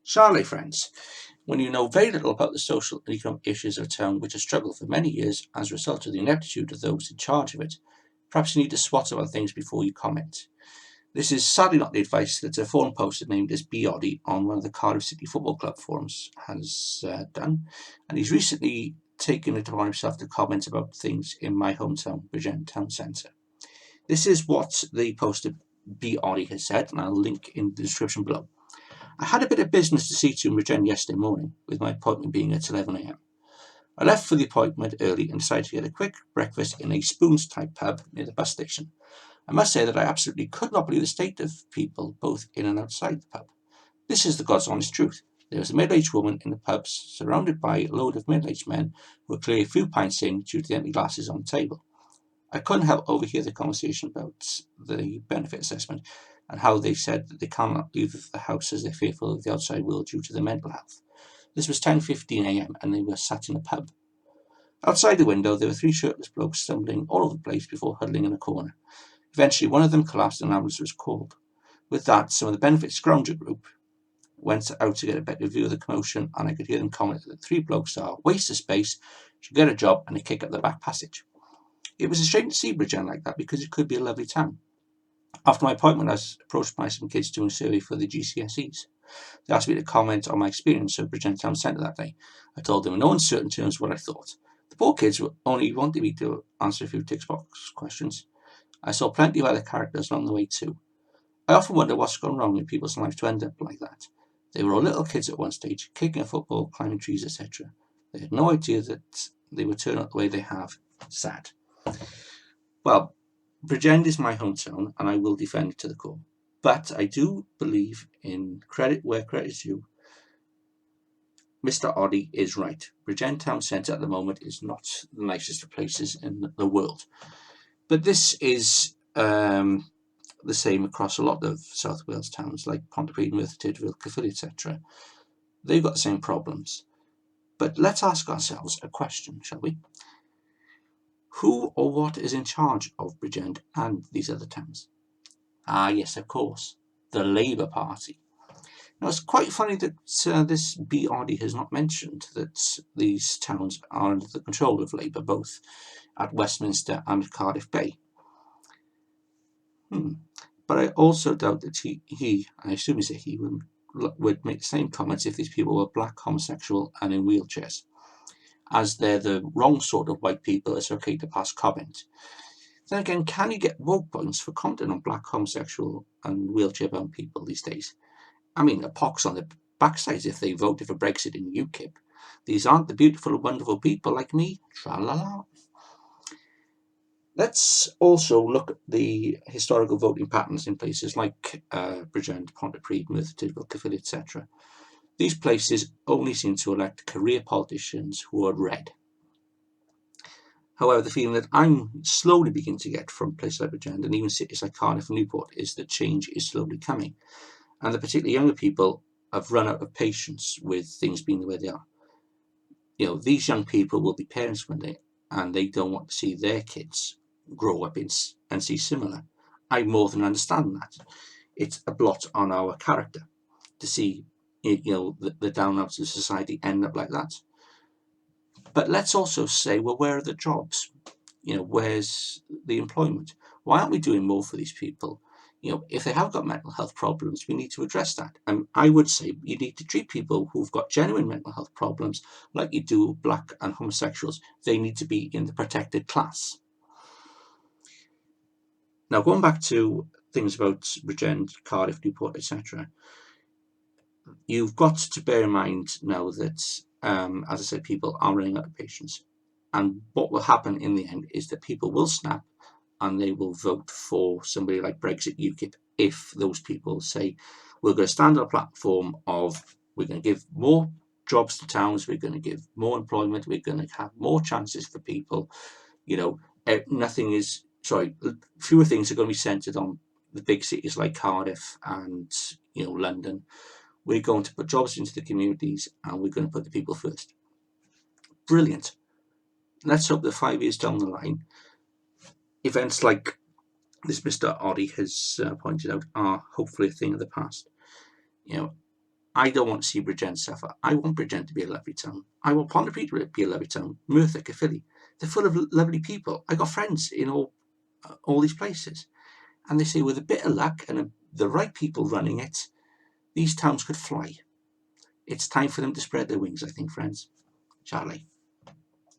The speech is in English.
Charlie, friends, when you know very little about the social and economic issues of a town which has struggled for many years as a result of the ineptitude of those in charge of it, perhaps you need to swat about things before you comment. This is sadly not the advice that a forum poster named as Oddie on one of the Cardiff City Football Club forums has done, and he's recently taken it upon himself to comment about things in my hometown, Bridgend town centre. This is what the poster Oddie has said, and I'll link in the description below. I had a bit of business to see to in Bridgend yesterday morning, with my appointment being at 11 a.m. I left for the appointment early and decided to get a quick breakfast in a Spoons-type pub near the bus station. I must say that I absolutely could not believe the state of people both in and outside the pub. This is the God's honest truth. There was a middle-aged woman in the pub surrounded by a load of middle-aged men who were clearly a few pints in due to the empty glasses on the table. I couldn't help overhear the conversation about the benefit assessment and how they said that they cannot leave the house as they're fearful of the outside world due to their mental health. This was 10:15 a.m. and they were sat in a pub. Outside the window there were three shirtless blokes stumbling all over the place before huddling in a corner. Eventually one of them collapsed and an ambulance was called. With that, some of the benefit scrounger group went out to get a better view of the commotion, and I could hear them comment that the three blokes are a waste of space, should get a job and a kick up the back passage. It was a shame to see Bridgend like that because it could be a lovely town. After my appointment, I was approached by some kids doing a survey for the GCSEs. They asked me to comment on my experience at Bridgend Town Centre that day. I told them in no uncertain terms what I thought. The poor kids only wanted me to answer a few tick box questions. I saw plenty of other characters along the way too. I often wonder what's gone wrong in people's lives to end up like that. They were all little kids at one stage, kicking a football, climbing trees, etc. They had no idea that they would turn out the way they have. Sad. Well, Bridgend is my hometown and I will defend it to the core. But I do believe in credit where credit is due. Mr. Oddie is right. Bridgend Town Centre at the moment is not the nicest of places in the world. But this is the same across a lot of South Wales towns like Pontypridd, Merthyr Tydfil, Caerphilly, etc. They've got the same problems. But let's ask ourselves a question, shall we? Who or what is in charge of Bridgend and these other towns? Ah, yes, of course, the Labour Party. Now, it's quite funny that this Oddie has not mentioned that these towns are under the control of Labour, both at Westminster and Cardiff Bay. But I also doubt that he I assume he's a he, would make the same comments if these people were black, homosexual, and in wheelchairs. As they're the wrong sort of white people, it's okay to pass comment. Then again, can you get woke points for commenting on black, homosexual, and wheelchair-bound people these days? I mean, a pox on their backsides if they voted for Brexit in UKIP. These aren't the beautiful and wonderful people like me. Tra-la-la. Let's also look at the historical voting patterns in places like Bridgend, Pontypridd, Merthyr Tydfil, Caerphilly, etc. These places only seem to elect career politicians who are red. However, the feeling that I'm slowly beginning to get from places like Bridgend and even cities like Cardiff and Newport is that change is slowly coming, and that particularly younger people have run out of patience with things being the way they are. You know, these young people will be parents one day, and they don't want to see their kids grow up and see similar. I more than understand that. It's a blot on our character to see, the down outs of society end up like that. But let's also say, well, where are the jobs? Where's the employment? Why aren't we doing more for these people? If they have got mental health problems, we need to address that. And I would say you need to treat people who've got genuine mental health problems like you do black and homosexuals. They need to be in the protected class. Now, going back to things about Bridgend, Cardiff, Newport, etc., you've got to bear in mind now that, as I said, people are running out of patience. And what will happen in the end is that people will snap and they will vote for somebody like Brexit UKIP if those people say, we're going to stand on a platform of we're going to give more jobs to towns, we're going to give more employment, we're going to have more chances for people. Fewer things are going to be centred on the big cities like Cardiff and London. We're going to put jobs into the communities and we're going to put the people first. Brilliant. Let's hope that 5 years down the line, events like Mr. Oddie has pointed out are hopefully a thing of the past. I don't want to see Bridgend suffer. I want Bridgend to be a lovely town. I want Pontypridd to be a lovely town. Merthyr, Caerphilly. They're full of lovely people. I got friends in all these places. And they say with a bit of luck and the right people running it, these towns could fly. It's time for them to spread their wings, I think, friends. Charlie.